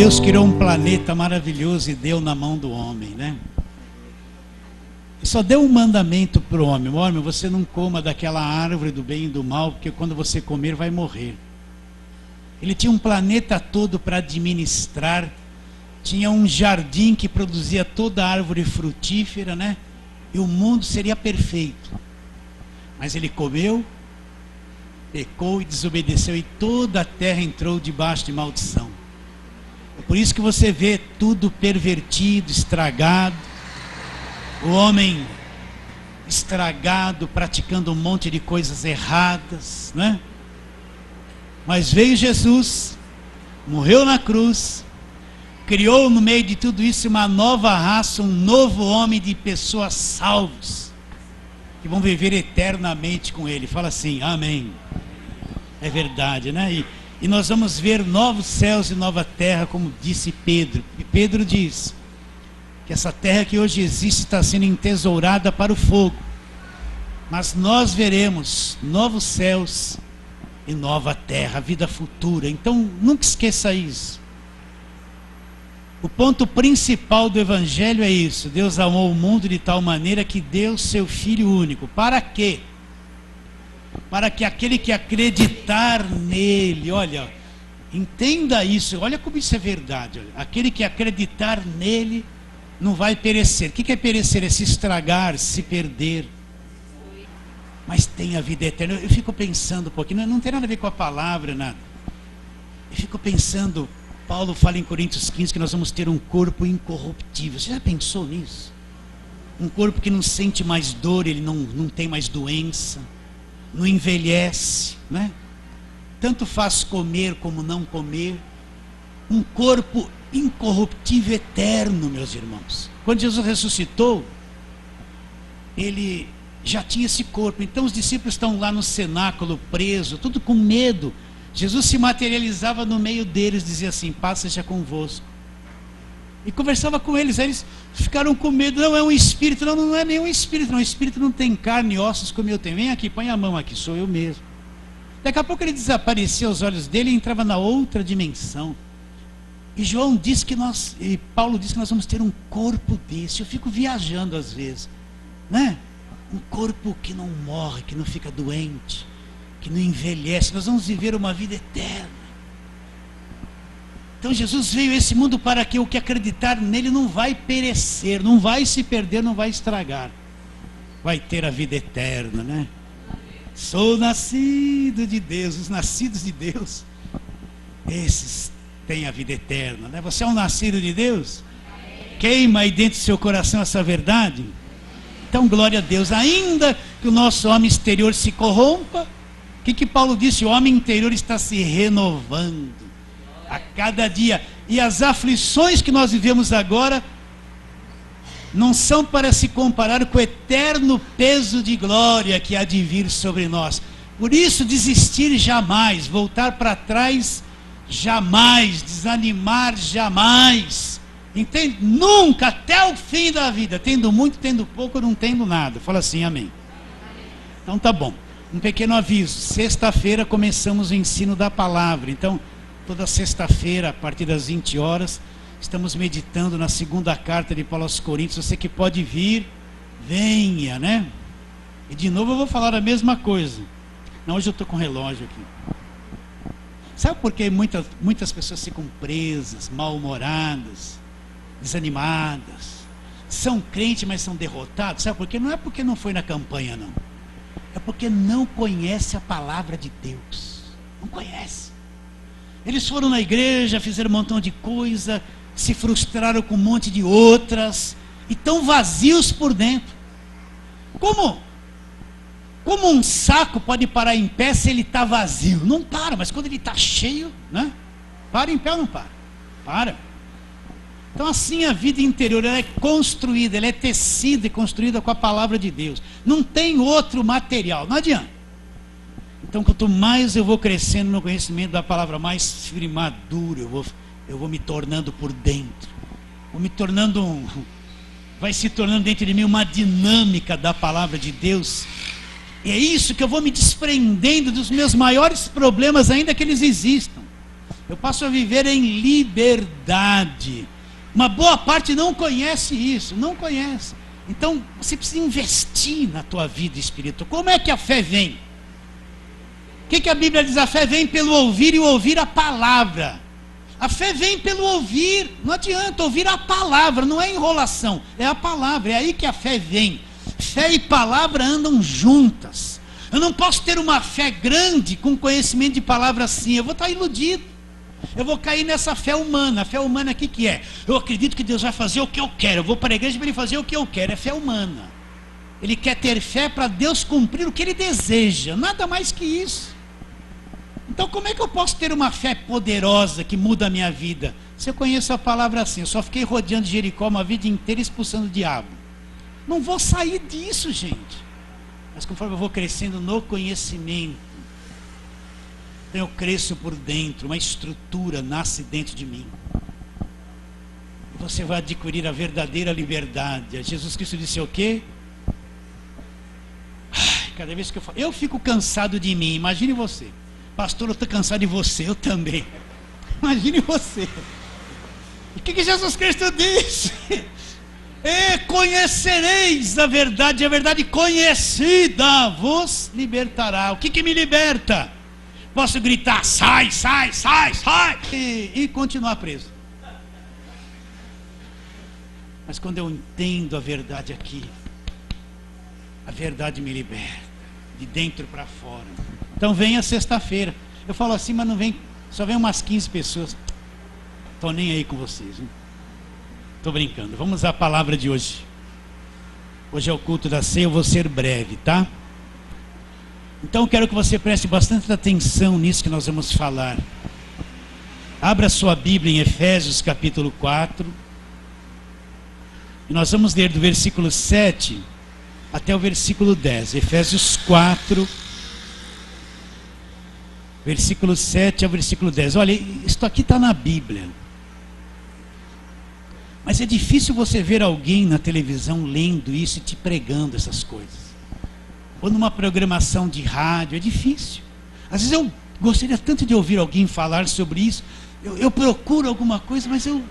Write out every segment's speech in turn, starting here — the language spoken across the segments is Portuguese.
Deus criou um planeta maravilhoso e deu na mão do homem, né? E só deu um mandamento para o homem: homem, você não coma daquela árvore do bem e do mal, porque quando você comer vai morrer. Ele tinha um planeta todo para administrar, tinha um jardim que produzia toda a árvore frutífera, né? E o mundo seria perfeito. Mas ele comeu, pecou e desobedeceu, e toda a terra entrou debaixo de maldição. É por isso que você vê tudo pervertido, estragado, o homem estragado, praticando um monte de coisas erradas, né? Mas veio Jesus, morreu na cruz, criou no meio de tudo isso uma nova raça, um novo homem de pessoas salvas, que vão viver eternamente com Ele. Fala assim, amém. É verdade, né? E nós vamos ver novos céus e nova terra, como disse Pedro. E Pedro diz que essa terra que hoje existe está sendo entesourada para o fogo. Mas nós veremos novos céus e nova terra, a vida futura. Então, nunca esqueça isso. O ponto principal do Evangelho é isso: Deus amou o mundo de tal maneira que deu seu Filho único. Para quê? Para que aquele que acreditar nele, olha, entenda isso, olha como isso é verdade. Olha, aquele que acreditar nele não vai perecer. O que é perecer? É se estragar, se perder. Mas tem a vida eterna. Eu fico pensando um pouquinho, não tem nada a ver com a palavra, nada. Eu fico pensando, Paulo fala em Coríntios 15 que nós vamos ter um corpo incorruptível. Você já pensou nisso? Um corpo que não sente mais dor, ele não tem mais doença, não envelhece, né? Tanto faz comer como não comer. Um corpo incorruptível eterno, meus irmãos. Quando Jesus ressuscitou, ele já tinha esse corpo. Então os discípulos estão lá no cenáculo, preso, tudo com medo. Jesus se materializava no meio deles, dizia assim: paz seja convosco. E conversava com eles. Aí eles ficaram com medo. Não é um espírito. Não, não é nenhum espírito. Não, o espírito não tem carne e ossos como eu tenho. Vem aqui, põe a mão aqui, sou eu mesmo. Daqui a pouco ele desaparecia aos olhos dele e entrava na outra dimensão. E João disse que e Paulo disse que nós vamos ter um corpo desse. Eu fico viajando às vezes, né? Um corpo que não morre, que não fica doente, que não envelhece. Nós vamos viver uma vida eterna. Então Jesus veio a esse mundo para que o que acreditar nele não vai perecer, não vai se perder, não vai estragar. Vai ter a vida eterna, né? Sou nascido de Deus. Os nascidos de Deus, esses têm a vida eterna, né? Você é um nascido de Deus? Queima aí dentro do seu coração essa verdade? Então, glória a Deus. Ainda que o nosso homem exterior se corrompa, o que Paulo disse? O homem interior está se renovando a cada dia. E as aflições que nós vivemos agora não são para se comparar com o eterno peso de glória que há de vir sobre nós. Por isso, desistir jamais, voltar para trás jamais, desanimar jamais. Entende? Nunca, até o fim da vida, tendo muito, tendo pouco, não tendo nada. Fala assim, amém. Então tá bom. Um pequeno aviso: sexta-feira começamos o ensino da palavra. Então, toda sexta-feira, a partir das 20 horas, estamos meditando na segunda carta de Paulo aos Coríntios. Você que pode vir, venha, né? E de novo eu vou falar a mesma coisa. Não, hoje eu estou com relógio aqui. Sabe por que muitas pessoas ficam presas, mal-humoradas, desanimadas? São crentes, mas são derrotados. Sabe por quê? Não é porque não foi na campanha, não. É porque não conhece a palavra de Deus. Não conhece. Eles foram na igreja, fizeram um montão de coisa, se frustraram com um monte de outras, e estão vazios por dentro. Como um saco pode parar em pé se ele está vazio? Não para, mas quando ele está cheio, né? Para em pé ou não para? Para. Então assim a vida interior, ela é construída, ela é tecida e construída com a palavra de Deus. Não tem outro material, não adianta. Então quanto mais eu vou crescendo no conhecimento da palavra, mais firme, maduro eu vou me tornando por dentro. Vai se tornando dentro de mim uma dinâmica da palavra de Deus. E é isso que eu vou me desprendendo dos meus maiores problemas, ainda que eles existam. Eu passo a viver em liberdade. Uma boa parte não conhece isso, não conhece. Então, você precisa investir na tua vida espiritual. Como é que a fé vem? O que a Bíblia diz? A fé vem pelo ouvir e ouvir a palavra. A fé vem pelo ouvir. Não adianta ouvir a palavra, não é enrolação, é a palavra. É aí que a fé vem. Fé e palavra andam juntas. Eu não posso ter uma fé grande com conhecimento de palavra assim. Eu vou estar iludido. Eu vou cair nessa fé humana. A fé humana o que é? Eu acredito que Deus vai fazer o que eu quero. Eu vou para a igreja para Ele fazer o que eu quero. É fé humana. Ele quer ter fé para Deus cumprir o que Ele deseja. Nada mais que isso. Então como é que eu posso ter uma fé poderosa que muda a minha vida? Se eu conheço a palavra assim, eu só fiquei rodeando Jericó uma vida inteira expulsando o diabo. Não vou sair disso, gente. Mas conforme eu vou crescendo no conhecimento, então eu cresço por dentro, uma estrutura nasce dentro de mim. E você vai adquirir a verdadeira liberdade. Jesus Cristo disse o quê? Cada vez que eu falo, eu fico cansado de mim. Imagine você. Pastor, eu estou cansado de você. Eu também. Imagine você. O que Jesus Cristo disse? E conhecereis a verdade conhecida vos libertará. O que me liberta? Posso gritar, sai, sai, sai, sai, e continuar preso. Mas quando eu entendo a verdade aqui, a verdade me liberta, de dentro para fora. Então vem a sexta-feira. Eu falo assim, mas não vem, só vem umas 15 pessoas. Estou nem aí com vocês, hein? Estou brincando. Vamos à palavra de hoje. Hoje é o culto da ceia, eu vou ser breve, tá? Então quero que você preste bastante atenção nisso que nós vamos falar. Abra sua Bíblia em Efésios capítulo 4. E nós vamos ler do versículo 7 até o versículo 10. Efésios 4, versículo 7 ao versículo 10. Olha, isso aqui está na Bíblia. Mas é difícil você ver alguém na televisão lendo isso e te pregando essas coisas. Ou numa programação de rádio, é difícil. Às vezes eu gostaria tanto de ouvir alguém falar sobre isso. Eu procuro alguma coisa, mas eu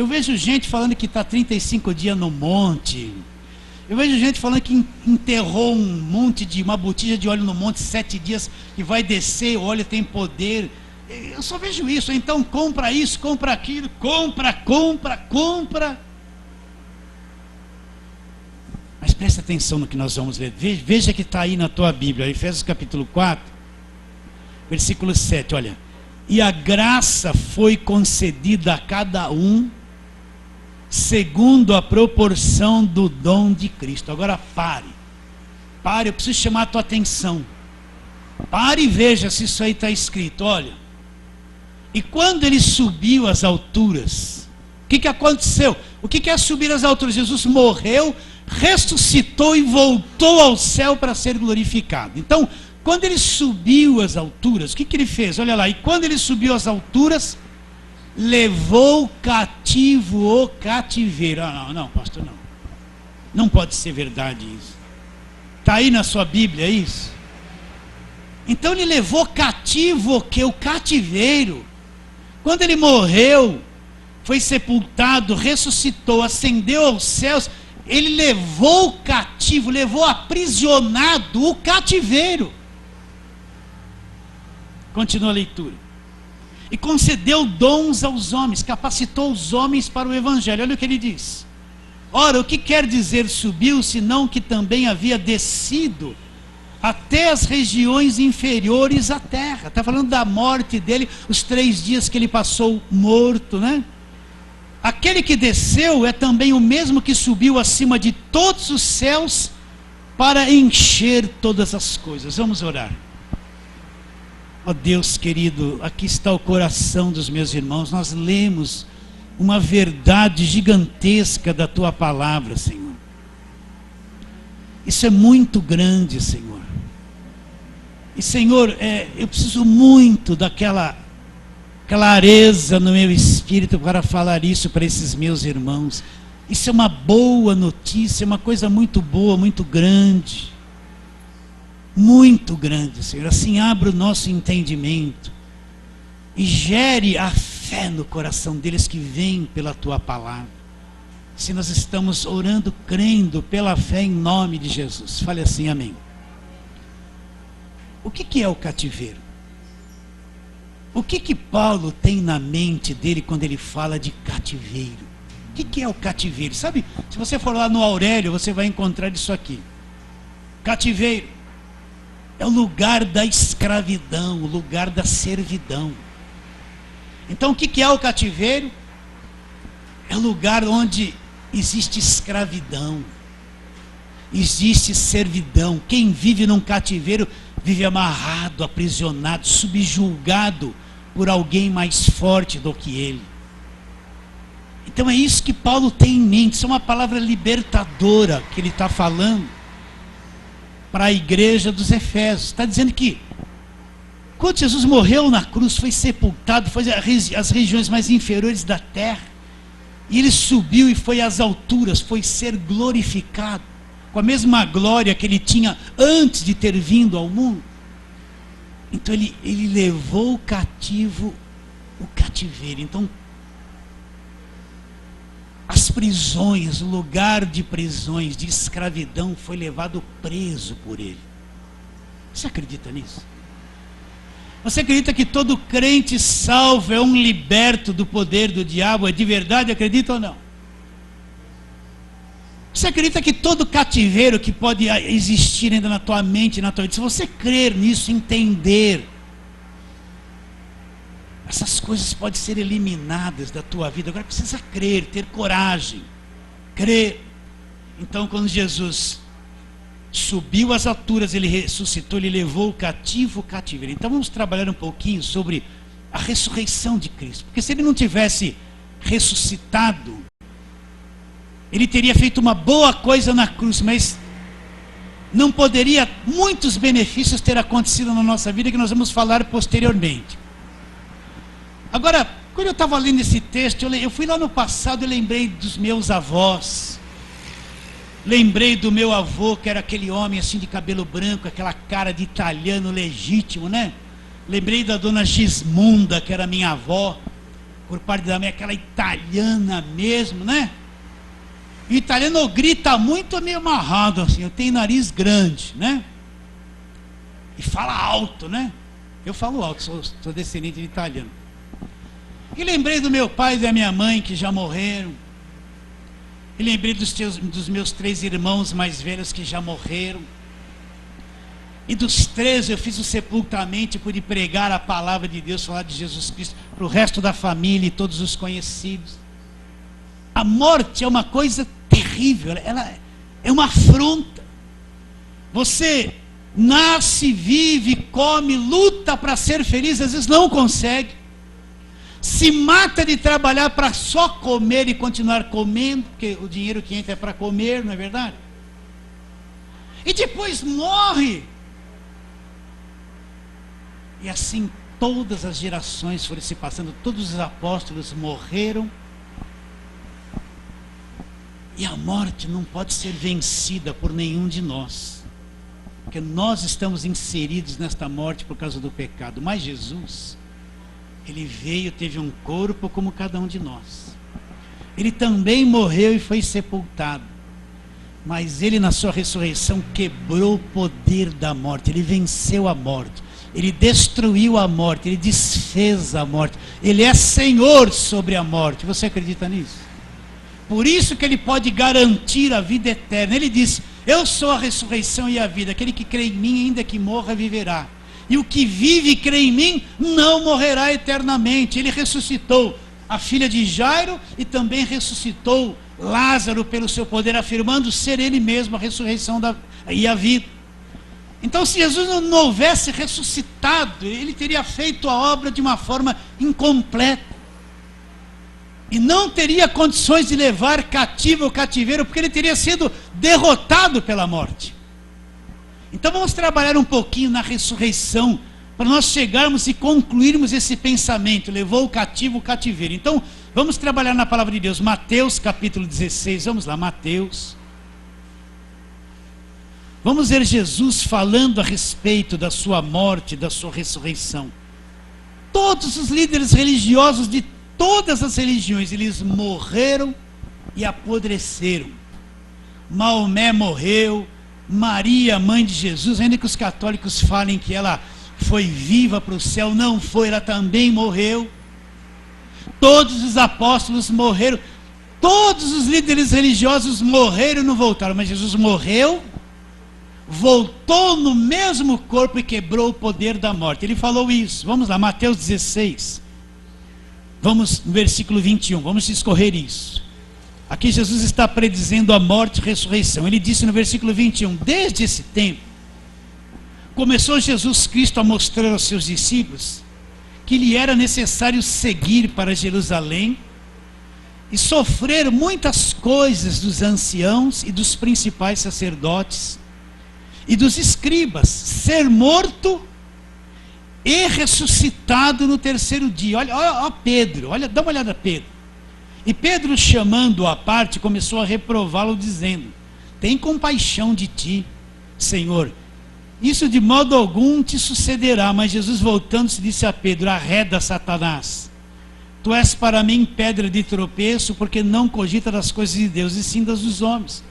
vejo gente falando que está 35 dias no monte. Eu vejo gente falando que enterrou uma botija de óleo no monte 7 dias, que vai descer, o óleo tem poder. Eu só vejo isso. Então compra isso, compra aquilo, compra. Mas presta atenção no que nós vamos ler. Veja que está aí na tua Bíblia, Efésios capítulo 4, versículo 7, olha. E a graça foi concedida a cada um, segundo a proporção do dom de Cristo. Agora pare, eu preciso chamar a tua atenção. Pare e veja se isso aí está escrito, olha. E quando ele subiu às alturas, o que aconteceu? O que é subir às alturas? Jesus morreu, ressuscitou e voltou ao céu para ser glorificado. Então, quando ele subiu às alturas, o que ele fez? Olha lá, e quando ele subiu às alturas, levou cativo o cativeiro. Não, pastor, não. Não pode ser verdade isso. Está aí na sua Bíblia isso? Então ele levou cativo o que? O cativeiro. Quando ele morreu, foi sepultado, ressuscitou, ascendeu aos céus, ele levou cativo, levou aprisionado o cativeiro. Continua a leitura. E concedeu dons aos homens, capacitou os homens para o evangelho. Olha o que ele diz. Ora, o que quer dizer subiu, senão que também havia descido até as regiões inferiores à terra. Está falando da morte dele, os 3 dias que ele passou morto, né? Aquele que desceu é também o mesmo que subiu acima de todos os céus para encher todas as coisas. Vamos orar. Ó Deus querido, aqui está o coração dos meus irmãos. Nós lemos uma verdade gigantesca da tua palavra, Senhor. Isso é muito grande, Senhor. E Senhor, eu preciso muito daquela clareza no meu espírito para falar isso para esses meus irmãos. Isso é uma boa notícia, uma coisa muito boa, muito grande, Senhor. Assim, abra o nosso entendimento. e gere a fé no coração deles que vem pela tua palavra. Se nós estamos orando, crendo pela fé em nome de Jesus. Fale assim, amém. O que é o cativeiro? O que Paulo tem na mente dele quando ele fala de cativeiro? O que é o cativeiro? Sabe, se você for lá no Aurélio, você vai encontrar isso aqui. Cativeiro é o lugar da escravidão, o lugar da servidão. Então o que é o cativeiro? É o lugar onde existe escravidão, existe servidão. Quem vive num cativeiro vive amarrado, aprisionado, subjugado por alguém mais forte do que ele. Então é isso que Paulo tem em mente. Isso é uma palavra libertadora que ele está falando para a igreja dos Efésios. Está dizendo que quando Jesus morreu na cruz, foi sepultado, foi às regiões mais inferiores da terra, e ele subiu e foi às alturas, foi ser glorificado com a mesma glória que ele tinha antes de ter vindo ao mundo. Então ele levou cativo o cativeiro. Então as prisões, o lugar de prisões, de escravidão, foi levado preso por ele. Você acredita nisso? Você acredita que todo crente salvo é um liberto do poder do diabo? É de verdade? Acredita ou não? Você acredita que todo cativeiro que pode existir ainda na tua mente, na tua vida, se você crer nisso, entender, essas coisas podem ser eliminadas da tua vida. Agora precisa crer, ter coragem, crer. Então quando Jesus subiu às alturas, ele ressuscitou, ele levou o cativo o cativeiro. Então vamos trabalhar um pouquinho sobre a ressurreição de Cristo. Porque se ele não tivesse ressuscitado, ele teria feito uma boa coisa na cruz, mas não poderia muitos benefícios ter acontecido na nossa vida, que nós vamos falar posteriormente. Agora, quando eu estava lendo esse texto, eu fui lá no passado e lembrei dos meus avós. Lembrei do meu avô, que era aquele homem assim de cabelo branco, aquela cara de italiano legítimo, né? Lembrei da dona Gismunda, que era minha avó, por parte da mãe, aquela italiana mesmo, né? O italiano grita muito, é meio amarrado assim, eu tenho nariz grande, né? E fala alto, né? Eu falo alto, sou descendente de italiano. E lembrei do meu pai e da minha mãe, que já morreram. E lembrei dos meus 3 irmãos mais velhos que já morreram. E dos 3 eu fiz o sepultamento e pude pregar a palavra de Deus, falar de Jesus Cristo para o resto da família e todos os conhecidos. A morte é uma coisa terrível, ela é uma afronta. Você nasce, vive, come, luta para ser feliz, às vezes não consegue. Se mata de trabalhar para só comer e continuar comendo, porque o dinheiro que entra é para comer, não é verdade? E depois morre. E assim todas as gerações foram se passando, todos os apóstolos morreram. E a morte não pode ser vencida por nenhum de nós, porque nós estamos inseridos nesta morte por causa do pecado. Mas Jesus, ele veio, teve um corpo como cada um de nós. Ele também morreu e foi sepultado. Mas ele, na sua ressurreição, quebrou o poder da morte. Ele venceu a morte. Ele destruiu a morte. Ele desfez a morte. Ele é Senhor sobre a morte. Você acredita nisso? Por isso que ele pode garantir a vida eterna. Ele disse: eu sou a ressurreição e a vida. Aquele que crê em mim, ainda que morra, viverá. E o que vive e crê em mim não morrerá eternamente. Ele ressuscitou a filha de Jairo e também ressuscitou Lázaro pelo seu poder, afirmando ser ele mesmo a ressurreição e a vida. Então, se Jesus não houvesse ressuscitado, ele teria feito a obra de uma forma incompleta. E não teria condições de levar cativo o cativeiro, porque ele teria sido derrotado pela morte. Então vamos trabalhar um pouquinho na ressurreição, para nós chegarmos e concluirmos esse pensamento. Levou o cativo o cativeiro. Então vamos trabalhar na palavra de Deus. Mateus capítulo 16, vamos lá, Mateus. Vamos ver Jesus falando a respeito da sua morte, da sua ressurreição. todos os líderes religiosos de todas as religiões, eles morreram e apodreceram. Maomé morreu, Maria, mãe de Jesus, ainda que os católicos falem que ela foi viva para o céu, não foi, ela também morreu. Todos os apóstolos morreram, todos os líderes religiosos morreram e não voltaram, mas Jesus morreu, voltou no mesmo corpo e quebrou o poder da morte. Ele falou isso. Vamos lá, Mateus 16. Vamos no versículo 21, vamos escorrer isso. Aqui Jesus está predizendo a morte e ressurreição. Ele disse no versículo 21, desde esse tempo, começou Jesus Cristo a mostrar aos seus discípulos que lhe era necessário seguir para Jerusalém e sofrer muitas coisas dos anciãos e dos principais sacerdotes e dos escribas, ser morto e ressuscitado no terceiro dia. Olha Pedro, dá uma olhada a Pedro. E Pedro, chamando-o à parte, começou a reprová-lo, dizendo: tem compaixão de ti, Senhor, isso de modo algum te sucederá. Mas Jesus, voltando-se, disse a Pedro: arreda, Satanás, tu és para mim pedra de tropeço, porque não cogita das coisas de Deus, e sim das dos homens.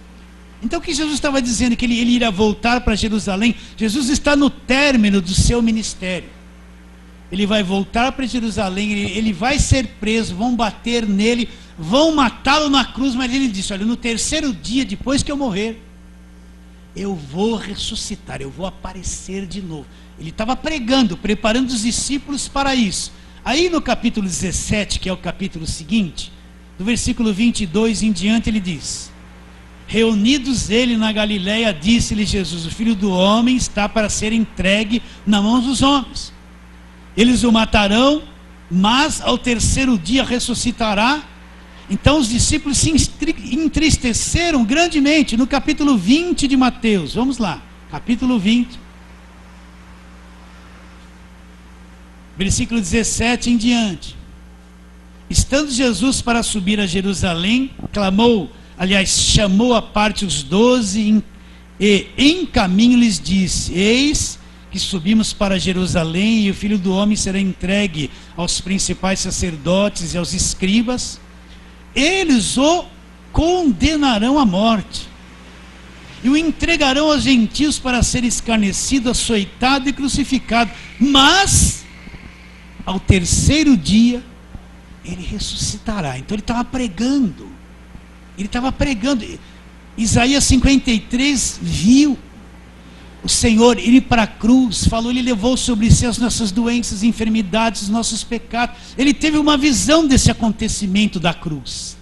Então o que Jesus estava dizendo? Que ele iria voltar para Jerusalém. Jesus está no término do seu ministério. Ele vai voltar para Jerusalém, ele vai ser preso, vão bater nele, vão matá-lo na cruz, mas ele disse: olha, no terceiro dia, depois que eu morrer, eu vou ressuscitar, eu vou aparecer de novo. Ele estava pregando, preparando os discípulos para isso. Aí no capítulo 17, que é o capítulo seguinte, do versículo 22 em diante, ele diz: reunidos ele na Galileia, disse-lhe Jesus: o Filho do Homem está para ser entregue nas mãos dos homens. Eles o matarão, mas ao terceiro dia ressuscitará. Então os discípulos se entristeceram grandemente. No capítulo 20 de Mateus, vamos lá, capítulo 20, versículo 17 em diante. Estando Jesus para subir a Jerusalém, chamou à parte os 12 e em caminho lhes disse: eis que subimos para Jerusalém, e o Filho do Homem será entregue aos principais sacerdotes e aos escribas. Eles o condenarão à morte e o entregarão aos gentios para ser escarnecido, açoitado e crucificado. Mas ao terceiro dia ele ressuscitará. Então ele estava pregando. Isaías 53 viu o Senhor ir para a cruz, falou, ele levou sobre si as nossas doenças, enfermidades, os nossos pecados. Ele teve uma visão desse acontecimento da cruz,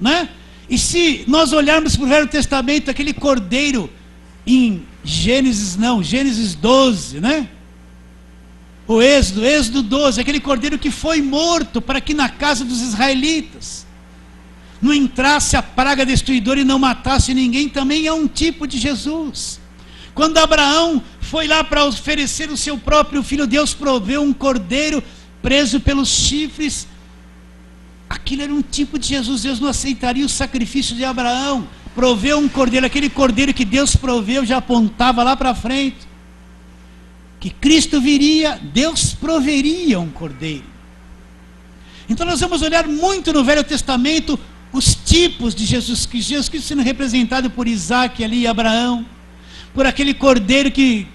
né? E se nós olharmos para o Velho Testamento, aquele cordeiro em Gênesis 12, né? O Êxodo 12, aquele cordeiro que foi morto para que na casa dos israelitas não entrasse a praga destruidora e não matasse ninguém, também é um tipo de Jesus. Quando Abraão foi lá para oferecer o seu próprio filho, Deus proveu um cordeiro preso pelos chifres. Aquilo era um tipo de Jesus. Deus não aceitaria o sacrifício de Abraão. Proveu um cordeiro, aquele cordeiro que Deus proveu já apontava lá para frente. Que Cristo viria, Deus proveria um cordeiro. Então nós vamos olhar muito no Velho Testamento os tipos de Jesus Cristo. Jesus Cristo sendo representado por Isaac ali, Abraão, por aquele cordeiro que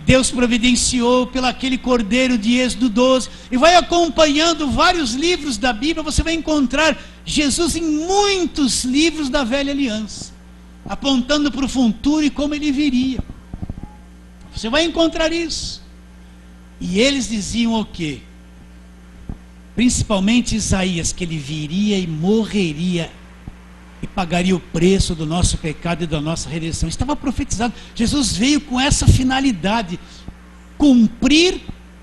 Deus providenciou, pelo aquele cordeiro de Êxodo 12, e vai acompanhando vários livros da Bíblia. Você vai encontrar Jesus em muitos livros da Velha Aliança, apontando para o futuro e como ele viria. Você vai encontrar isso. E eles diziam o quê? Principalmente Isaías, que ele viria e morreria e pagaria o preço do nosso pecado e da nossa redenção. Estava profetizado. Jesus veio com essa finalidade, cumprir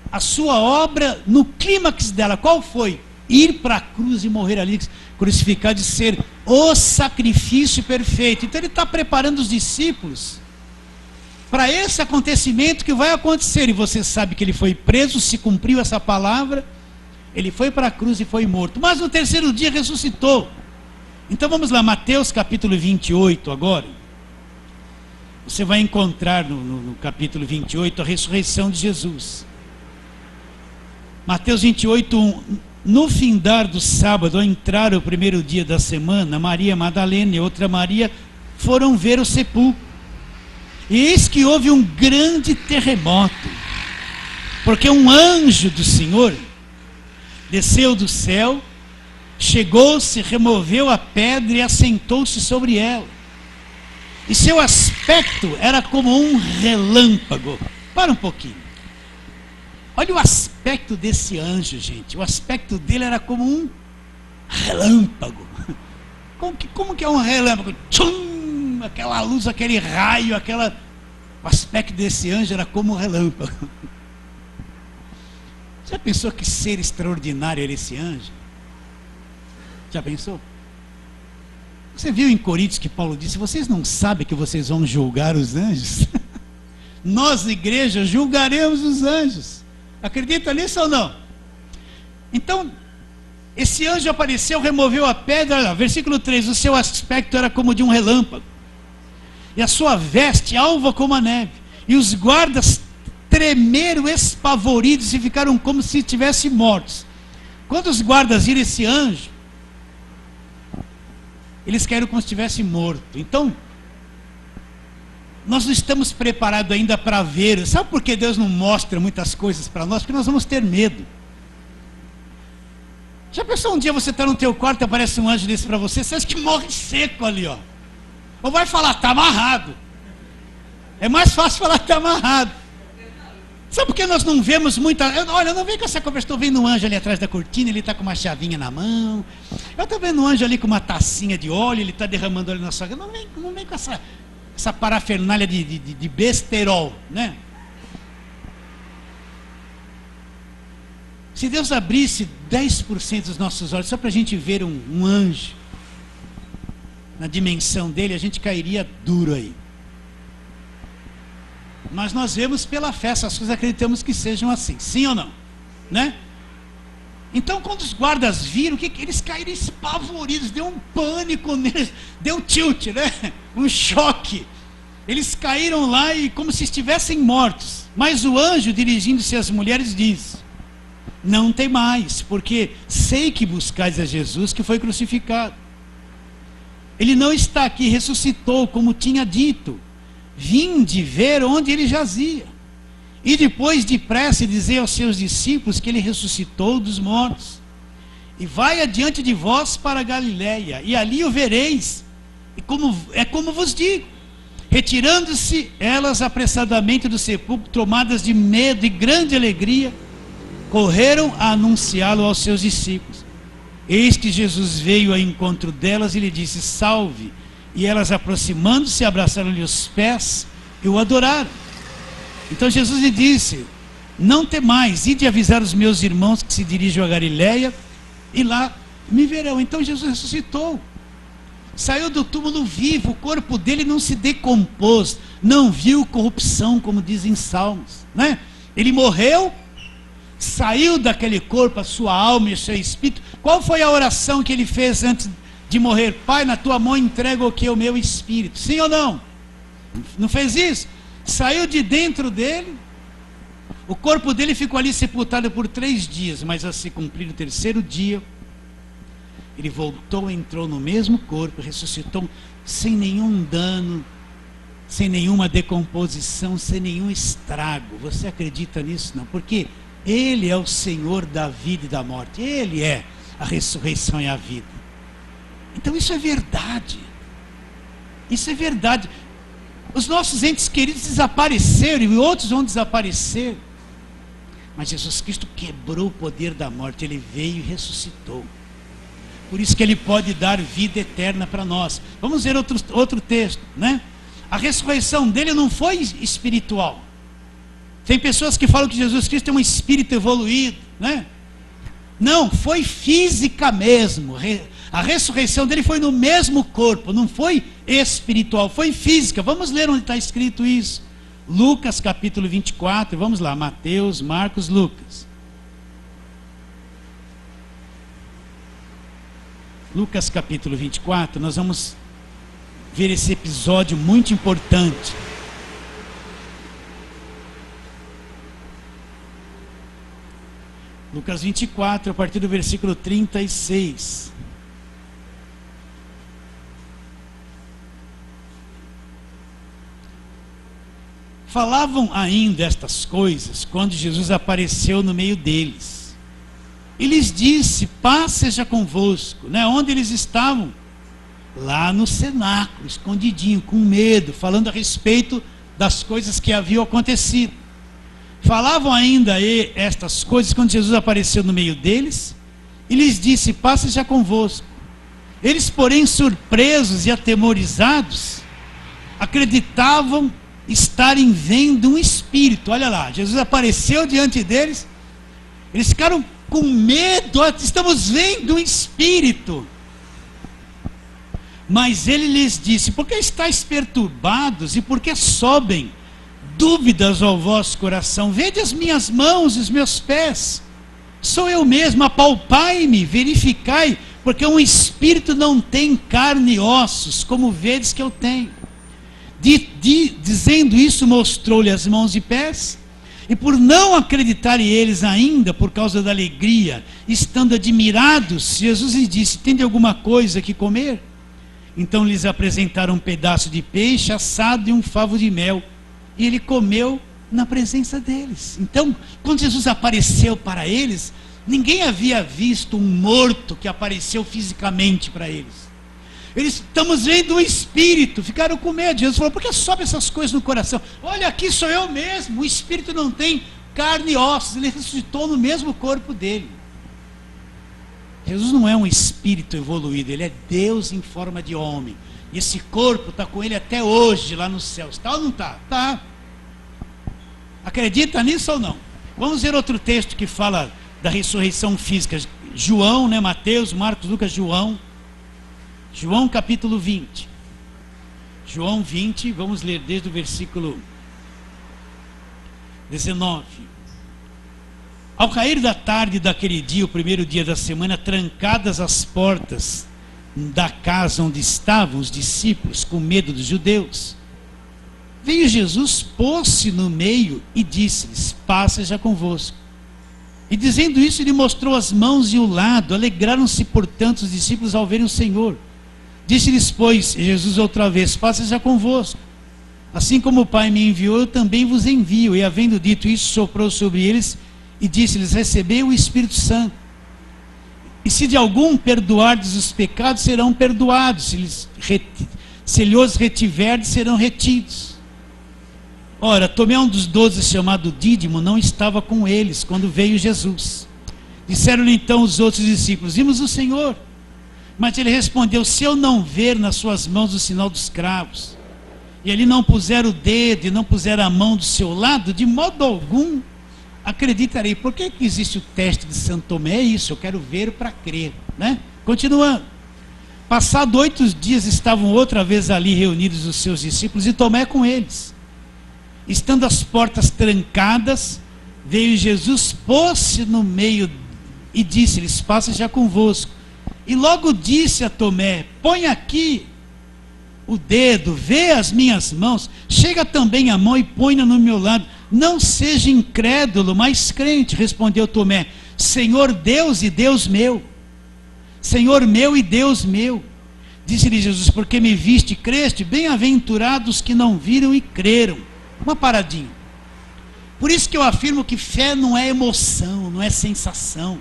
a sua obra no clímax dela. Qual foi? Ir para a cruz e morrer ali, crucificado, e ser o sacrifício perfeito. Então ele está preparando os discípulos para esse acontecimento que vai acontecer. E você sabe que ele foi preso, se cumpriu essa palavra, ele foi para a cruz e foi morto, mas no terceiro dia ressuscitou. Então vamos lá, Mateus capítulo 28 agora. Você vai encontrar no capítulo 28 a ressurreição de Jesus. Mateus 28:1. No findar do sábado, ao entrar o primeiro dia da semana, Maria Madalena e outra Maria foram ver o sepulcro. E eis que houve um grande terremoto, porque um anjo do Senhor desceu do céu, chegou-se, removeu a pedra e assentou-se sobre ela. E seu aspecto era como um relâmpago. Para um pouquinho. Olha o aspecto desse anjo, gente. O aspecto dele era como um relâmpago. Como que é um relâmpago? Tchum! Aquela luz, aquele raio, o aspecto desse anjo era como um relâmpago. Já pensou que ser extraordinário era esse anjo? Já pensou? Você viu em Coríntios que Paulo disse: vocês não sabem que vocês vão julgar os anjos? Nós, igreja, julgaremos os anjos. Acredita nisso ou não? Então, esse anjo apareceu, removeu a pedra. Olha lá, versículo 3: o seu aspecto era como de um relâmpago, e a sua veste alva como a neve. E os guardas tremeram espavoridos e ficaram como se estivessem mortos. Quando os guardas viram esse anjo, eles caíram como se estivesse morto. Então, nós não estamos preparados ainda para ver. Sabe por que Deus não mostra muitas coisas para nós? Porque nós vamos ter medo. Já pensou um dia você está no teu quarto e aparece um anjo desse para você? Você acha que morre seco ali, ó. Ou vai falar: está amarrado. É mais fácil falar que está amarrado. Sabe por que nós não vemos muita... Olha, eu não vejo com essa conversa. Estou vendo um anjo ali atrás da cortina, ele está com uma chavinha na mão. Eu estou vendo um anjo ali com uma tacinha de óleo, ele está derramando óleo na sua... Não vem com essa parafernália de besterol, né? Se Deus abrisse 10% dos nossos olhos só para a gente ver um anjo na dimensão dele, a gente cairia duro aí. Mas nós vemos pela fé, essas coisas acreditamos que sejam assim, sim ou não? Né? Então, quando os guardas viram, eles caíram espavoridos, deu um pânico neles, deu tilt, né? Um choque. Eles caíram lá e como se estivessem mortos. Mas o anjo, dirigindo-se às mulheres, diz: não temais, porque sei que buscais a Jesus que foi crucificado. Ele não está aqui, ressuscitou, como tinha dito. Vinde ver onde ele jazia. E depois depressa dizer aos seus discípulos que ele ressuscitou dos mortos. E vai adiante de vós para a Galiléia, e ali o vereis. E como vos digo. Retirando-se elas apressadamente do sepulcro, tomadas de medo e grande alegria, correram a anunciá-lo aos seus discípulos. Eis que Jesus veio ao encontro delas e lhe disse: salve. E elas, aproximando-se, abraçaram-lhe os pés e o adoraram. Então Jesus lhe disse: não temais, ide avisar os meus irmãos que se dirigem a Galiléia, e lá me verão. Então Jesus ressuscitou, saiu do túmulo vivo, o corpo dele não se decompôs, não viu corrupção, como dizem Salmos, né? Ele morreu, saiu daquele corpo a sua alma e o seu espírito. Qual foi a oração que ele fez antes de morrer? Pai, na tua mão entrego o que? O meu espírito. Sim ou não? Não fez isso? Saiu de dentro dele, o corpo dele ficou ali sepultado por 3 dias, mas ao se cumprir o 3º dia, ele voltou, entrou no mesmo corpo, ressuscitou sem nenhum dano, sem nenhuma decomposição, sem nenhum estrago. Você acredita nisso? Não, porque ele é o Senhor da vida e da morte. Ele é a ressurreição e a vida. Então isso é verdade. Isso é verdade. Os nossos entes queridos desapareceram e outros vão desaparecer. Mas Jesus Cristo quebrou o poder da morte. Ele veio e ressuscitou. Por isso que ele pode dar vida eterna para nós. Vamos ver outro texto, né? A ressurreição dele não foi espiritual. Tem pessoas que falam que Jesus Cristo é um espírito evoluído, né? Não, foi física mesmo. A ressurreição dele foi no mesmo corpo, não foi espiritual, foi física. Vamos ler onde está escrito isso. Lucas capítulo 24, vamos lá, Mateus, Marcos, Lucas. Lucas capítulo 24, nós vamos ver esse episódio muito importante. Lucas 24, a partir do versículo 36. Falavam ainda estas coisas quando Jesus apareceu no meio deles. E lhes disse: paz seja convosco. Onde eles estavam? Lá no cenáculo, escondidinho, com medo, falando a respeito das coisas que haviam acontecido. Falavam ainda estas coisas quando Jesus apareceu no meio deles e lhes disse: paz seja convosco. Eles, porém, surpresos e atemorizados, acreditavam estarem vendo um espírito. Olha lá, Jesus apareceu diante deles, eles ficaram com medo: estamos vendo um espírito. Mas ele lhes disse: por que estáis perturbados e por que sobem dúvidas ao vosso coração? Vede as minhas mãos e os meus pés, sou eu mesmo, apalpai-me, verificai, porque um espírito não tem carne e ossos, como vedes que eu tenho. Dizendo isso, mostrou-lhe as mãos e pés, e por não acreditarem eles ainda, por causa da alegria, estando admirados, Jesus lhes disse: tende alguma coisa que comer? Então lhes apresentaram um pedaço de peixe assado e um favo de mel, e ele comeu na presença deles. Então, quando Jesus apareceu para eles, ninguém havia visto um morto que apareceu fisicamente para eles. Eles: estamos vendo um espírito. Ficaram com medo. Jesus falou: por que sobe essas coisas no coração? Olha, aqui sou eu mesmo. O espírito não tem carne e ossos. Ele ressuscitou no mesmo corpo dele. Jesus não é um espírito evoluído, ele é Deus em forma de homem. E esse corpo está com ele até hoje lá nos céus. Está ou não está? Está. Acredita nisso ou não? Vamos ver outro texto que fala da ressurreição física. João, Mateus, Marcos, Lucas, João. João capítulo 20. João 20, vamos ler desde o versículo 19. Ao cair da tarde daquele dia, o primeiro dia da semana, trancadas as portas da casa onde estavam os discípulos, com medo dos judeus, veio Jesus, pôs-se no meio e disse-lhes: paz seja convosco. E dizendo isso, ele mostrou as mãos e o lado. Alegraram-se, portanto, os discípulos ao verem o Senhor. Disse-lhes, pois, Jesus outra vez: paz seja convosco. Assim como o Pai me enviou, eu também vos envio. E havendo dito isso, soprou sobre eles e disse-lhes: recebei o Espírito Santo. E se de algum perdoardes os pecados, serão perdoados. Se lhes retiverdes, serão retidos. Ora, Tomé, um dos 12, chamado Dídimo, não estava com eles quando veio Jesus. Disseram-lhe então os outros discípulos: vimos o Senhor. Mas ele respondeu: se eu não ver nas suas mãos o sinal dos cravos, e ele não puser o dedo e não puser a mão do seu lado, de modo algum acreditarei. Por que existe o teste de Santo Tomé? É isso, eu quero ver para crer, Continuando. Passado 8 dias, estavam outra vez ali reunidos os seus discípulos e Tomé com eles. Estando as portas trancadas, veio Jesus, pôs-se no meio e disse-lhes: paz seja convosco. E logo disse a Tomé: põe aqui o dedo, vê as minhas mãos, chega também a mão e põe-na no meu lado. Não seja incrédulo, mas crente. Respondeu Tomé: Senhor Deus e Deus meu, Senhor meu e Deus meu. Disse-lhe Jesus: porque me viste e creste? Bem-aventurados que não viram e creram. Uma paradinha. Por isso que eu afirmo que fé não é emoção, não é sensação.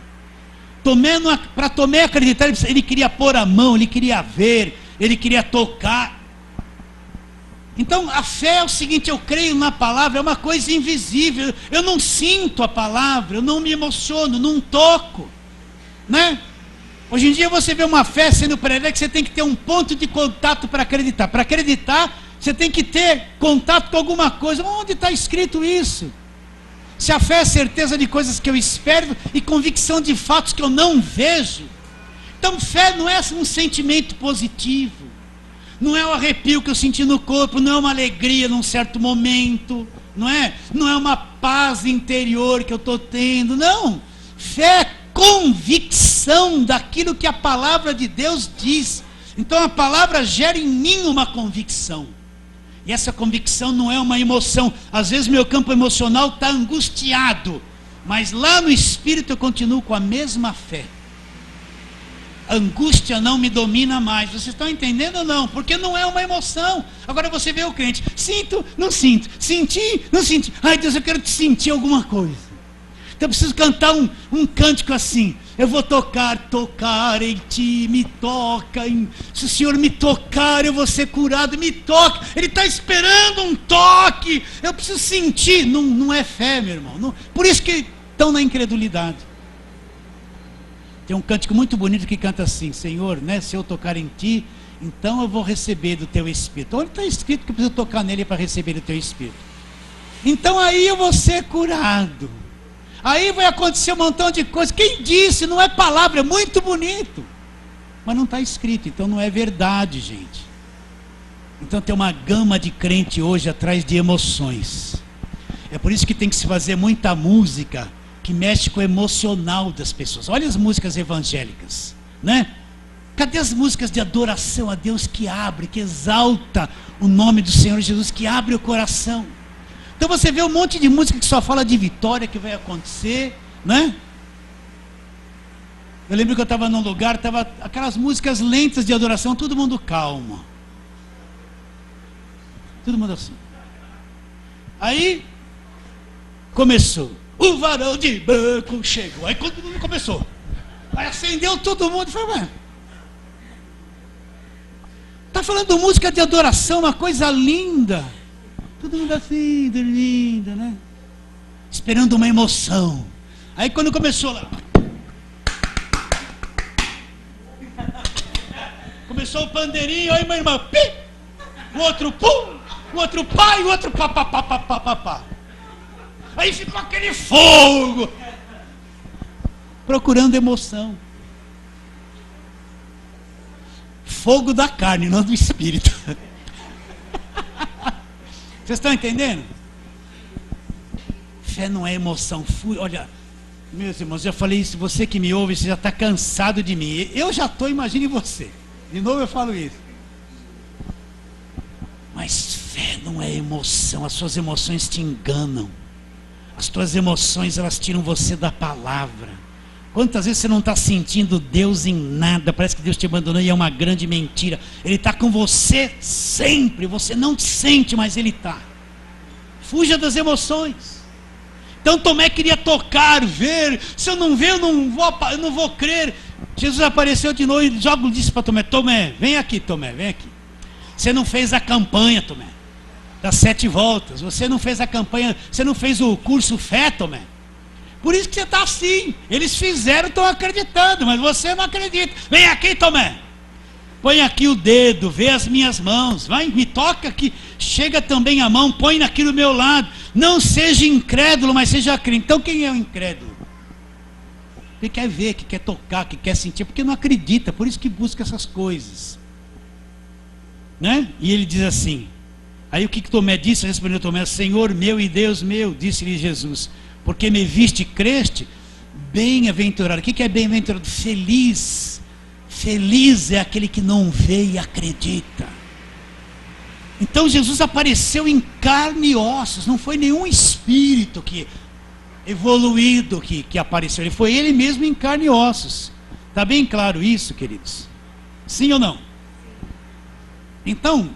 Para Tomé acreditar, ele queria pôr a mão, ele queria ver, ele queria tocar. Então a fé é o seguinte: eu creio na palavra, é uma coisa invisível. Eu não sinto a palavra, eu não me emociono, não toco, Hoje em dia você vê uma fé sendo pregada que você tem que ter um ponto de contato para acreditar. Para acreditar, você tem que ter contato com alguma coisa. Onde está escrito isso? Se a fé é certeza de coisas que eu espero e convicção de fatos que eu não vejo. Então fé não é um sentimento positivo, não é o arrepio que eu senti no corpo, não é uma alegria num certo momento, não é uma paz interior que eu estou tendo, não. Fé é convicção daquilo que a palavra de Deus diz. Então a palavra gera em mim uma convicção. E essa convicção não é uma emoção. Às vezes meu campo emocional está angustiado. Mas lá no espírito eu continuo com a mesma fé. A angústia não me domina mais. Vocês estão entendendo ou não? Porque não é uma emoção. Agora você vê o crente: sinto, não sinto, senti, não senti. Ai Deus, eu quero te sentir alguma coisa. Então eu preciso cantar um cântico assim: eu vou tocar em ti, me toca. Se o Senhor me tocar, eu vou ser curado. Me toca. Ele está esperando um toque. Eu preciso sentir. Não é fé, meu irmão. Não, por isso que estão na incredulidade. Tem um cântico muito bonito que canta assim: Senhor, né, se eu tocar em ti, então eu vou receber do teu Espírito. Onde está escrito que eu preciso tocar nele para receber do teu Espírito? Então aí eu vou ser curado. Aí vai acontecer um montão de coisas. Quem disse? Não é palavra, é muito bonito. Mas não está escrito, então não é verdade, gente. Então tem uma gama de crente hoje atrás de emoções. É por isso que tem que se fazer muita música que mexe com o emocional das pessoas. Olha as músicas evangélicas, né? Cadê as músicas de adoração a Deus que abre, que exalta o nome do Senhor Jesus, que abre o coração? Então você vê um monte de música que só fala de vitória que vai acontecer, né? Eu lembro que eu estava num lugar, estava aquelas músicas lentas de adoração, todo mundo calmo. Todo mundo assim. Aí começou: o varão de branco chegou. Aí todo mundo começou. Aí acendeu todo mundo e falou: ué, está falando música de adoração, uma coisa linda. Todo mundo assim, dormindo, né? Esperando uma emoção. Aí quando começou lá, começou o pandeirinho, aí minha irmã, pi! O outro pum! O outro pá! E o outro pá, pá, pá, pá, pá, pá, pá. Aí ficou aquele fogo, procurando emoção. Fogo da carne, não do espírito. Vocês estão entendendo? Fé não é emoção. Olha, meus irmãos, eu falei isso, você que me ouve, você já está cansado de mim. Eu já estou, imagine você. De novo eu falo isso. Mas fé não é emoção. As suas emoções te enganam. As tuas emoções, elas tiram você da palavra. Quantas vezes você não está sentindo Deus em nada? Parece que Deus te abandonou e é uma grande mentira. Ele está com você sempre. Você não te sente, mas Ele está. Fuja das emoções. Então Tomé queria tocar, ver. Se eu não ver, eu não vou crer. Jesus apareceu de novo e joga, disse para Tomé: Tomé, vem aqui, Tomé, vem aqui. Você não fez a campanha, Tomé, das 7 voltas. Você não fez a campanha, você não fez o curso Fé, Tomé. Por isso que você está assim. Eles fizeram, estão acreditando, mas você não acredita. Vem aqui, Tomé. Põe aqui o dedo, vê as minhas mãos. Vai, me toca aqui. Chega também a mão, põe aqui do meu lado. Não seja incrédulo, mas seja crente. Então quem é o incrédulo? Que quer ver, que quer tocar, que quer sentir, porque não acredita. Por isso que busca essas coisas, né? E ele diz assim. Aí o que Tomé disse? Respondeu Tomé: Senhor meu e Deus meu. Disse-lhe Jesus: porque me viste e creste, bem-aventurado. O que é bem-aventurado? Feliz. Feliz é aquele que não vê e acredita. Então Jesus apareceu em carne e ossos. Não foi nenhum espírito que evoluído que apareceu. Ele foi ele mesmo em carne e ossos. Está bem claro isso, queridos? Sim ou não? Então,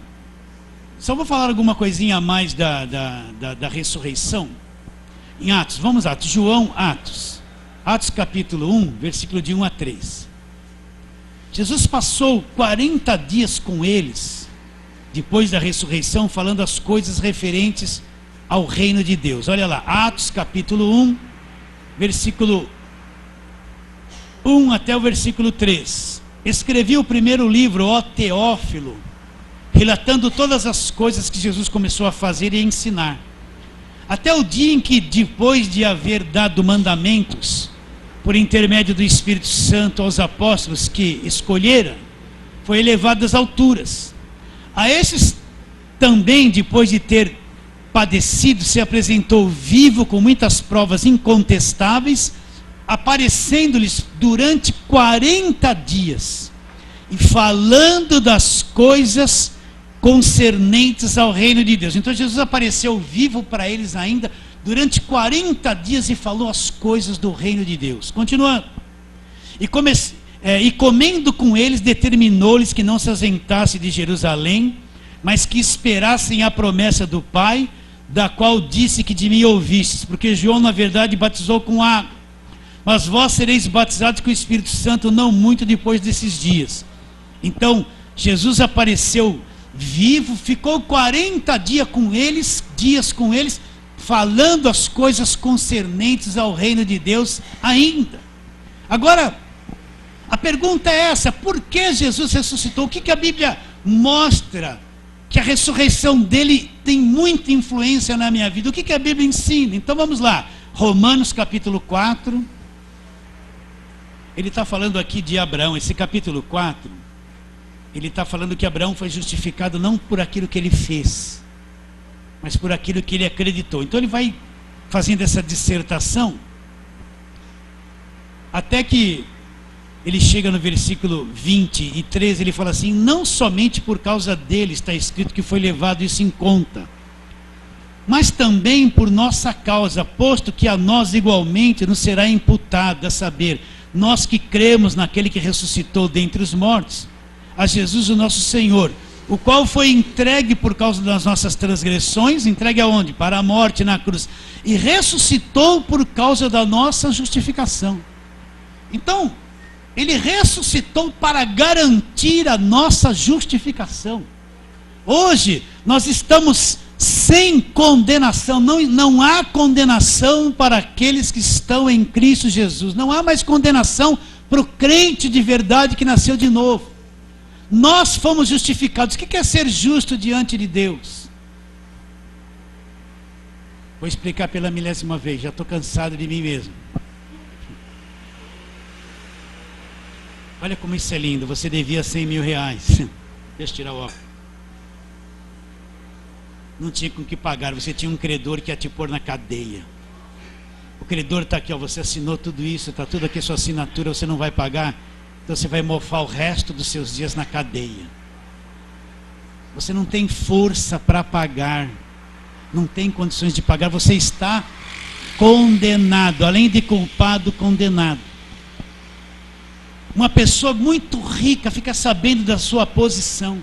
só vou falar alguma coisinha a mais da ressurreição. Em Atos, vamos Atos, João, Atos capítulo 1, versículo de 1 a 3. Jesus passou 40 dias com eles, depois da ressurreição, falando as coisas referentes ao reino de Deus. Olha lá, Atos capítulo 1, versículo 1 até o versículo 3. Escrevi o primeiro livro, ó Teófilo, relatando todas as coisas que Jesus começou a fazer e a ensinar, até o dia em que, depois de haver dado mandamentos, por intermédio do Espírito Santo aos apóstolos que escolhera, foi elevado às alturas. A esses também, depois de ter padecido, se apresentou vivo com muitas provas incontestáveis, aparecendo-lhes durante 40 dias, e falando das coisas concernentes ao reino de Deus. Então Jesus apareceu vivo para eles ainda durante 40 dias e falou as coisas do reino de Deus. Continuando. E comendo com eles, determinou-lhes que não se ausentasse de Jerusalém, mas que esperassem a promessa do Pai, da qual disse que de mim ouvistes, porque João na verdade batizou com água, mas vós sereis batizados com o Espírito Santo não muito depois desses dias. Então Jesus apareceu vivo, ficou 40 dias com eles, falando as coisas concernentes ao reino de Deus ainda. Agora, a pergunta é essa: por que Jesus ressuscitou? O que a Bíblia mostra que a ressurreição dele tem muita influência na minha vida? O que a Bíblia ensina? Então vamos lá, Romanos capítulo 4, ele está falando aqui de Abraão. Esse capítulo 4, ele está falando que Abraão foi justificado não por aquilo que ele fez, mas por aquilo que ele acreditou. Então ele vai fazendo essa dissertação, até que ele chega no versículo 23, ele fala assim: não somente por causa dele está escrito que foi levado isso em conta, mas também por nossa causa, posto que a nós igualmente nos será imputado, a saber, nós que cremos naquele que ressuscitou dentre os mortos, a Jesus o nosso Senhor, o qual foi entregue por causa das nossas transgressões, entregue aonde? Para a morte na cruz, e ressuscitou por causa da nossa justificação. Então, ele ressuscitou para garantir a nossa justificação. Hoje, nós estamos sem condenação, não há condenação para aqueles que estão em Cristo Jesus, não há mais condenação para o crente de verdade que nasceu de novo. Nós fomos justificados. O que é ser justo diante de Deus? Vou explicar pela 1000ª vez, já estou cansado de mim mesmo. Olha como isso é lindo. Você devia 100 mil reais. Deixa eu tirar o óculos. Não tinha com que pagar. Você tinha um credor que ia te pôr na cadeia. O credor está aqui, ó, você assinou tudo isso, está tudo aqui, sua assinatura, você não vai pagar. Então você vai mofar o resto dos seus dias na cadeia. Você não tem força para pagar, não tem condições de pagar. Você está condenado, além de culpado, condenado. Uma pessoa muito rica fica sabendo da sua posição,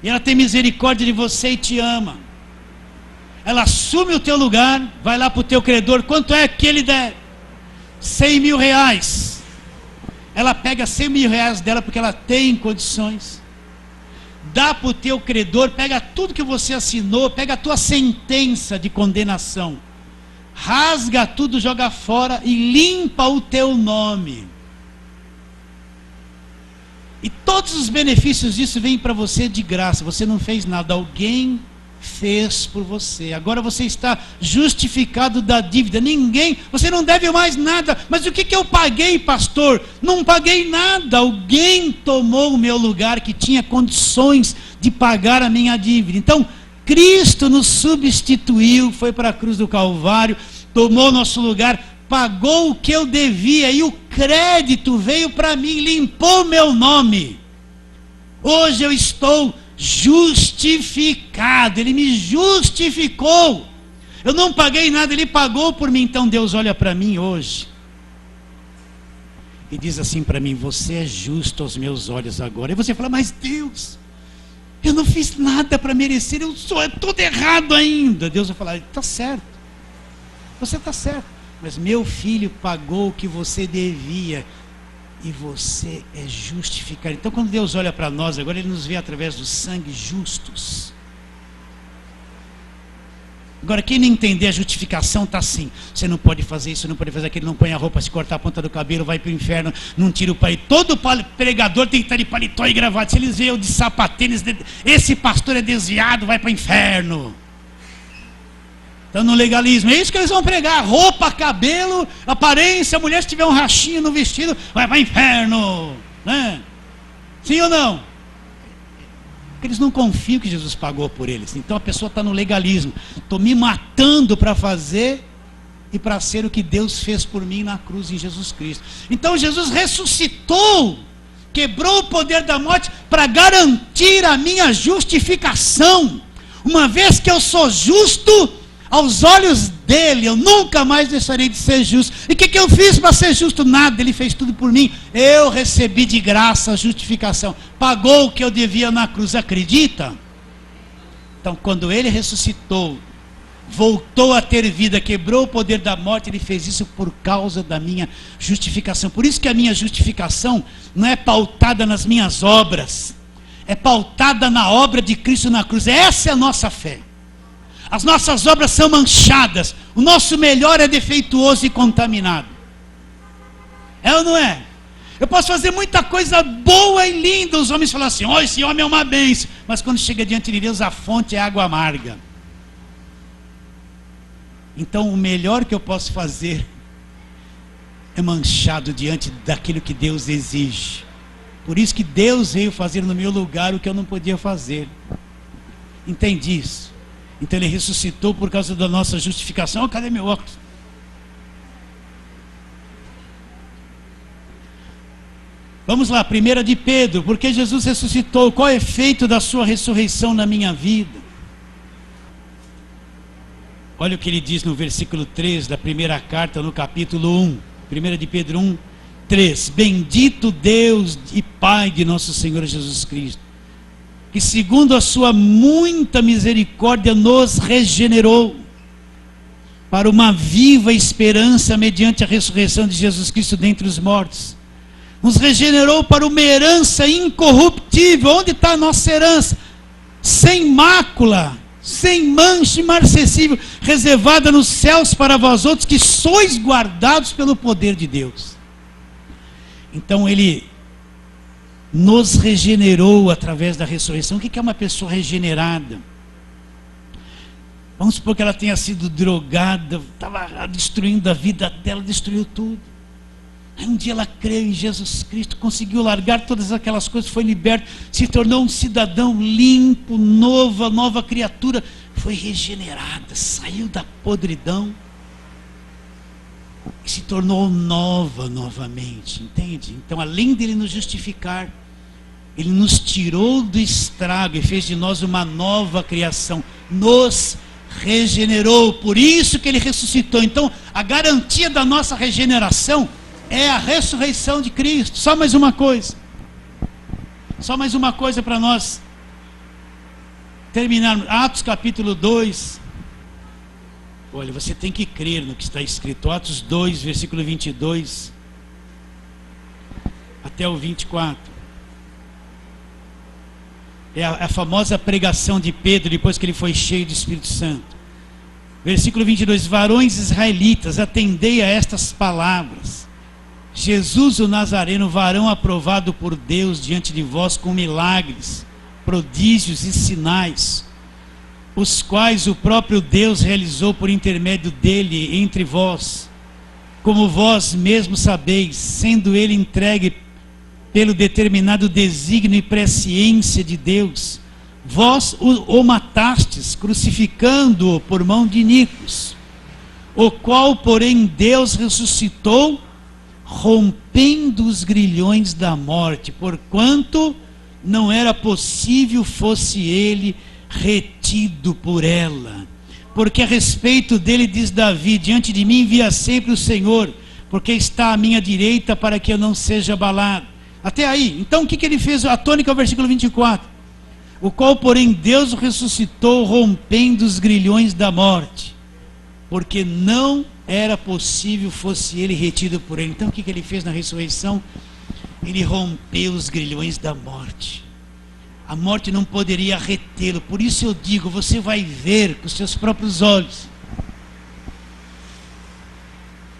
e ela tem misericórdia de você e te ama. Ela assume o teu lugar, vai lá para o teu credor: quanto é que ele der? 100 mil reais. Ela pega 100 mil reais dela, porque ela tem condições, dá para o teu credor, pega tudo que você assinou, pega a tua sentença de condenação, rasga tudo, joga fora e limpa o teu nome. E todos os benefícios disso vêm para você de graça. Você não fez nada, alguém fez por você. Agora você está justificado da dívida. Você não deve mais nada. Mas o que eu paguei, pastor? Não paguei nada. Alguém tomou o meu lugar, que tinha condições de pagar a minha dívida. Então Cristo nos substituiu, foi para a cruz do Calvário, tomou nosso lugar, pagou o que eu devia, e o crédito veio para mim, limpou meu nome. Hoje eu estou justificado. Ele me justificou. Eu não paguei nada, ele pagou por mim. Então Deus olha para mim hoje e diz assim para mim: você é justo aos meus olhos agora. E você fala: mas Deus, eu não fiz nada para merecer, eu sou tudo errado ainda. Deus vai falar: está certo, você está certo, mas meu filho pagou o que você devia, e você é justificado. Então quando Deus olha para nós agora, Ele nos vê através do sangue, justos. Agora quem não entender a justificação está assim: você não pode fazer isso, não pode fazer aquilo, não põe a roupa, se cortar a ponta do cabelo, vai para o inferno, não tira o paletó. Todo pregador tem que estar de paletó e gravata. Se eles veem eu de sapatênis, esse pastor é desviado, vai para o inferno. Então no legalismo, é isso que eles vão pregar: roupa, cabelo, aparência. A mulher, se tiver um rachinho no vestido, vai para o inferno, né? Sim ou não? Porque eles não confiam que Jesus pagou por eles. Então a pessoa está no legalismo: estou me matando para fazer e para ser o que Deus fez por mim na cruz em Jesus Cristo. Então Jesus ressuscitou, quebrou o poder da morte para garantir a minha justificação. Uma vez que eu sou justo, aos olhos dele, eu nunca mais deixarei de ser justo. E o que eu fiz para ser justo? Nada, ele fez tudo por mim. Eu recebi de graça a justificação. Pagou o que eu devia na cruz, acredita? Então, quando ele ressuscitou, voltou a ter vida, quebrou o poder da morte, ele fez isso por causa da minha justificação. Por isso que a minha justificação não é pautada nas minhas obras, é pautada na obra de Cristo na cruz. Essa é a nossa fé. As nossas obras são manchadas, o nosso melhor é defeituoso e contaminado. É ou não é? Eu posso fazer muita coisa boa e linda, os homens falam assim, oh, esse homem é uma bênção, mas quando chega diante de Deus, a fonte é água amarga. Então o melhor que eu posso fazer é manchado diante daquilo que Deus exige. Por isso que Deus veio fazer no meu lugar o que eu não podia fazer. Entende isso? Então ele ressuscitou por causa da nossa justificação. Oh, cadê meu óculos? Vamos lá, 1 de Pedro. Porque Jesus ressuscitou? Qual é o efeito da sua ressurreição na minha vida? Olha o que ele diz no versículo 3 da primeira carta, no capítulo 1. 1 de Pedro 1, 3. Bendito Deus e Pai de nosso Senhor Jesus Cristo, que segundo a sua muita misericórdia nos regenerou para uma viva esperança mediante a ressurreição de Jesus Cristo dentre os mortos. Nos regenerou para uma herança incorruptível. Onde está a nossa herança? Sem mácula, sem mancha, imarcessível, reservada nos céus para vós outros, que sois guardados pelo poder de Deus. Então ele nos regenerou através da ressurreição. O que é uma pessoa regenerada? Vamos supor que ela tenha sido drogada, estava destruindo a vida dela, destruiu tudo. Aí um dia ela creu em Jesus Cristo, conseguiu largar todas aquelas coisas, foi liberta, se tornou um cidadão limpo, nova criatura, foi regenerada, saiu da podridão e se tornou nova novamente, entende? Então, além dele nos justificar, ele nos tirou do estrago e fez de nós uma nova criação, nos regenerou, por isso que ele ressuscitou. Então, a garantia da nossa regeneração é a ressurreição de Cristo. Só mais uma coisa para nós terminarmos. Atos capítulo 2. Olha, você tem que crer no que está escrito. Atos 2, versículo 22 até o 24. É a famosa pregação de Pedro depois que ele foi cheio do Espírito Santo. Versículo 22. Varões israelitas, atendei a estas palavras. Jesus o Nazareno, varão aprovado por Deus diante de vós com milagres, prodígios e sinais, os quais o próprio Deus realizou por intermédio dele entre vós, como vós mesmos sabeis, sendo ele entregue pelo determinado desígnio e presciência de Deus, vós o matastes, crucificando-o por mão de iníquos, o qual, porém, Deus ressuscitou, rompendo os grilhões da morte, porquanto não era possível fosse ele retido por ela. Porque a respeito dele diz Davi, diante de mim via sempre o Senhor, porque está à minha direita para que eu não seja abalado. Até aí, então o que ele fez? A tônica é o versículo 24. O qual, porém, Deus o ressuscitou, rompendo os grilhões da morte, porque não era possível fosse ele retido por ele. Então o que ele fez na ressurreição? Ele rompeu os grilhões da morte. A morte não poderia retê-lo. Por isso eu digo, você vai ver com os seus próprios olhos.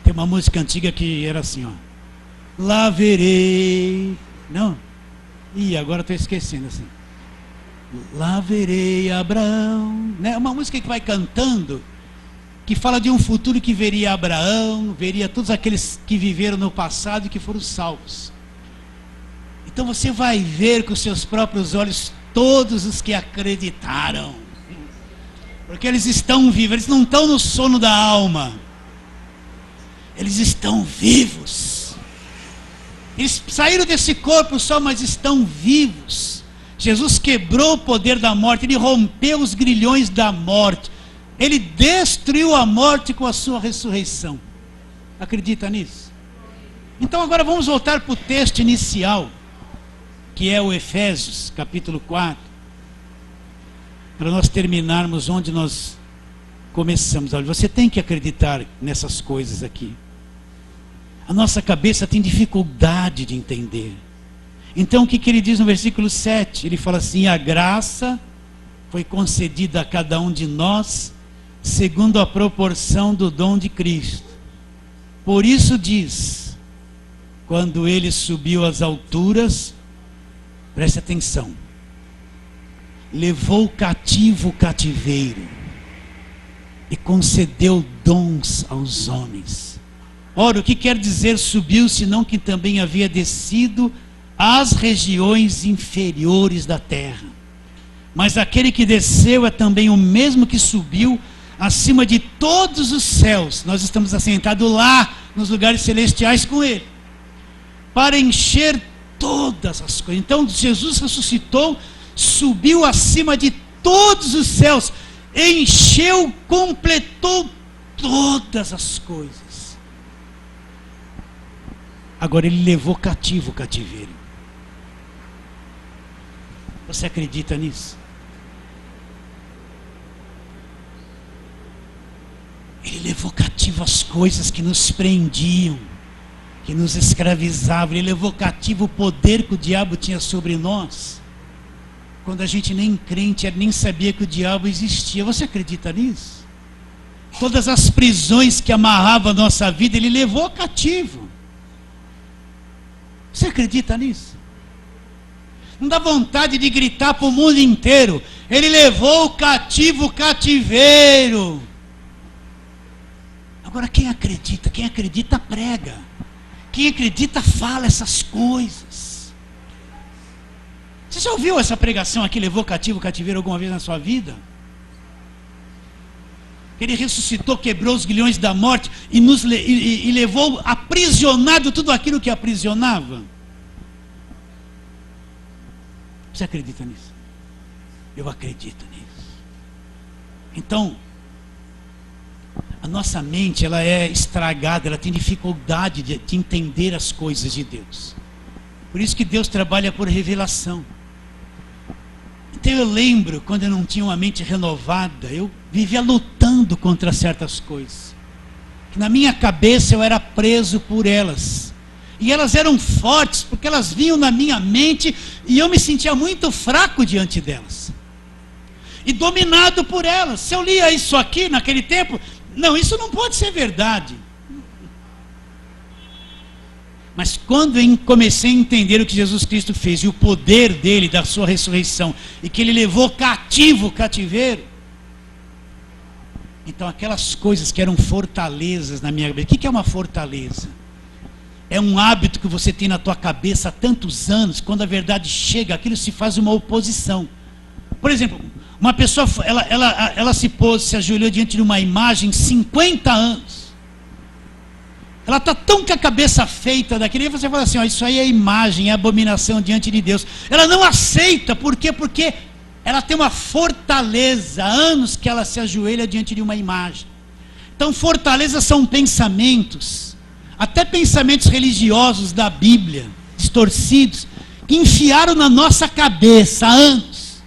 Tem uma música antiga que era assim, ó. Lá verei. Não? Ih, agora estou esquecendo assim. Lá verei Abraão. É uma música que vai cantando, que fala de um futuro que veria Abraão, veria todos aqueles que viveram no passado e que foram salvos. Então você vai ver com os seus próprios olhos todos os que acreditaram, porque eles estão vivos, eles não estão no sono da alma, eles estão vivos. Eles saíram desse corpo só, mas estão vivos, Jesus quebrou o poder da morte, ele rompeu os grilhões da morte, ele destruiu a morte com a sua ressurreição. Acredita nisso? Então agora vamos voltar para o texto inicial, que é o Efésios, capítulo 4, para nós terminarmos onde nós começamos. Olha, você tem que acreditar nessas coisas aqui. A nossa cabeça tem dificuldade de entender. Então o que ele diz no versículo 7? Ele fala assim: a graça foi concedida a cada um de nós segundo a proporção do dom de Cristo. Por isso diz, quando ele subiu às alturas, preste atenção, levou cativo o cativeiro e concedeu dons aos homens. Ora, o que quer dizer subiu, senão que também havia descido às regiões inferiores da terra? Mas aquele que desceu é também o mesmo que subiu acima de todos os céus. Nós estamos assentados lá nos lugares celestiais com ele, para encher todas as coisas. Então Jesus ressuscitou, subiu acima de todos os céus, encheu, completou todas as coisas. Agora ele levou cativo o cativeiro. Você acredita nisso? Ele levou cativo as coisas que nos prendiam, que nos escravizavam. Ele levou cativo o poder que o diabo tinha sobre nós, quando a gente nem crente, nem sabia que o diabo existia. Você acredita nisso? Todas as prisões que amarravam a nossa vida, ele levou cativo. Você acredita nisso? Não dá vontade de gritar para o mundo inteiro: ele levou cativo o cativeiro. Agora quem acredita prega. Quem acredita fala essas coisas. Você já ouviu essa pregação aqui, levou cativo o cativeiro, alguma vez na sua vida? Ele ressuscitou, quebrou os grilhões da morte e levou aprisionado tudo aquilo que aprisionava. Você acredita nisso? Eu acredito nisso. Então, a nossa mente, ela é estragada, ela tem dificuldade de entender as coisas de Deus. Por isso que Deus trabalha por revelação. Então eu lembro, quando eu não tinha uma mente renovada, eu vivia lutando contra certas coisas, que na minha cabeça eu era preso por elas, e elas eram fortes, porque elas vinham na minha mente, e eu me sentia muito fraco diante delas, e dominado por elas. Se eu lia isso aqui naquele tempo, não, isso não pode ser verdade. Mas quando eu comecei a entender o que Jesus Cristo fez, e o poder dele, da sua ressurreição, e que ele levou cativo o cativeiro, então aquelas coisas que eram fortalezas na minha cabeça. O que é uma fortaleza? É um hábito que você tem na tua cabeça há tantos anos, quando a verdade chega, aquilo se faz uma oposição. Por exemplo, uma pessoa, ela se ajoelhou diante de uma imagem 50 anos. Ela está tão com a cabeça feita daquilo, e você fala assim: ó, isso aí é imagem, é abominação diante de Deus. Ela não aceita, por quê? Porque ela tem uma fortaleza, há anos que ela se ajoelha diante de uma imagem. Então fortalezas são pensamentos, até pensamentos religiosos da Bíblia, distorcidos, que enfiaram na nossa cabeça há anos.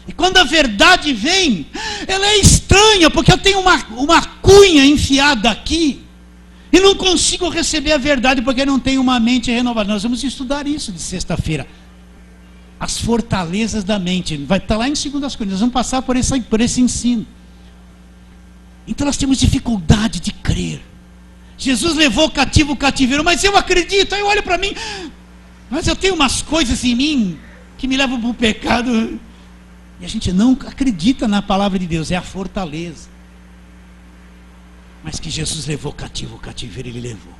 E quando a verdade vem, ela é estranha, porque eu tenho uma cunha enfiada aqui, e não consigo receber a verdade, porque não tenho uma mente renovada. Nós vamos estudar isso de sexta-feira. As fortalezas da mente. Vai estar lá em 2 Coríntios. Nós vamos passar por esse ensino. Então nós temos dificuldade de crer. Jesus levou cativo o cativeiro, mas eu acredito. Aí eu olho para mim, mas eu tenho umas coisas em mim que me levam para o pecado. E a gente não acredita na palavra de Deus. É a fortaleza. Mas que Jesus levou cativo o cativeiro, ele levou.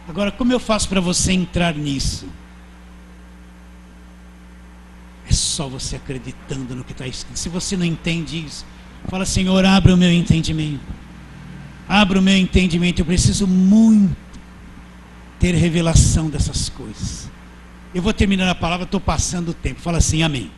Agora, como eu faço para você entrar nisso? É só você acreditando no que está escrito. Se você não entende isso, fala: Senhor, abre o meu entendimento. Abra o meu entendimento. Eu preciso muito ter revelação dessas coisas. Eu vou terminando a palavra, estou passando o tempo. Fala assim, amém.